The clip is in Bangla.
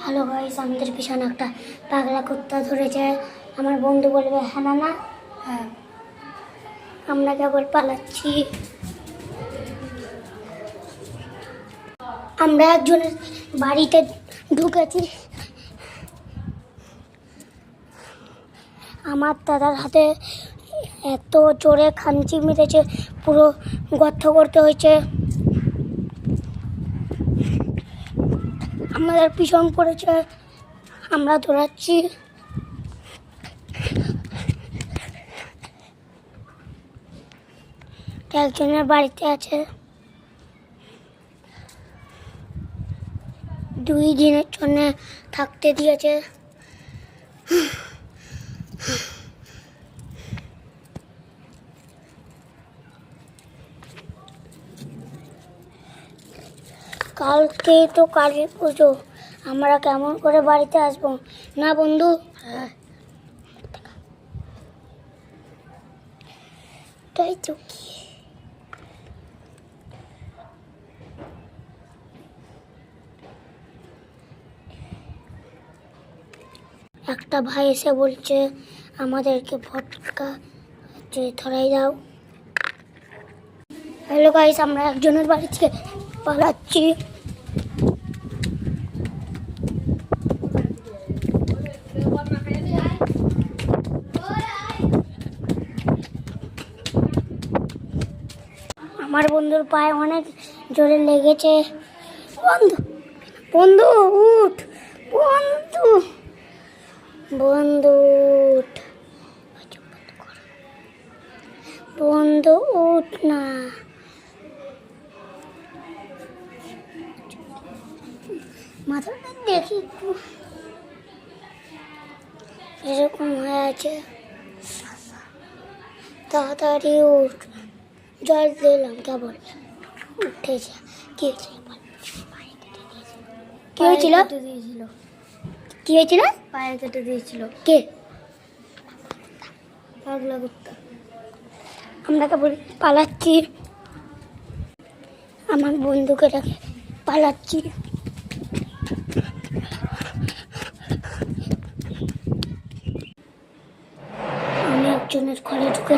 হ্যালো গাইস, আমাদের পিছনে একটা পাগলা কুত্তা ধরেছে। আমার বন্ধু বলবে হ্যাঁ না না, হ্যাঁ। আমরা কেবল পালাচ্ছি। আমরা একজনের বাড়িতে ঢুকেছি। আমার দাদার হাতে এত জোরে খামচি মেরেছে, পুরো গর্ত করতে হয়েছে। আমাদের পিছন পড়েছে, আমরা দৌড়াচ্ছি। একজনের বাড়িতে আছে, 2 দিনের জন্য থাকতে দিয়েছে। কালকে তো কালী পুজো, আমরা কেমন করে বাড়িতে আসবো না বন্ধু? হ্যাঁ, তাই তো। কি একটা ভাই এসে বলছে আমাদেরকে ফটকা ধরাই দাও। হ্যালো গাইস, আমরা একজনের বাড়ি থেকে পালাচ্ছি। আমার বন্ধুর পায়ে অনেক জোরে লেগেছে। বন্ধু বন্ধু উঠ, বন্ধু বন্ধু উঠ, বন্ধু উঠ না। মাথাটা দেখি একটু এরকম হয়ে আছে, তাড়াতাড়ি উঠ। জল দিলাম, কেবল উঠেছে। কি হয়েছিল? কি হয়েছিল? কি হয়েছিল? পায়ে কেটে দিয়েছিল। কে? পাগলা কুত্তা। আমরা কেবল পালাচ্ছি, আমার বন্ধুকে রেখে পালাচ্ছি। আমি একজনের ঘরে ঢুকে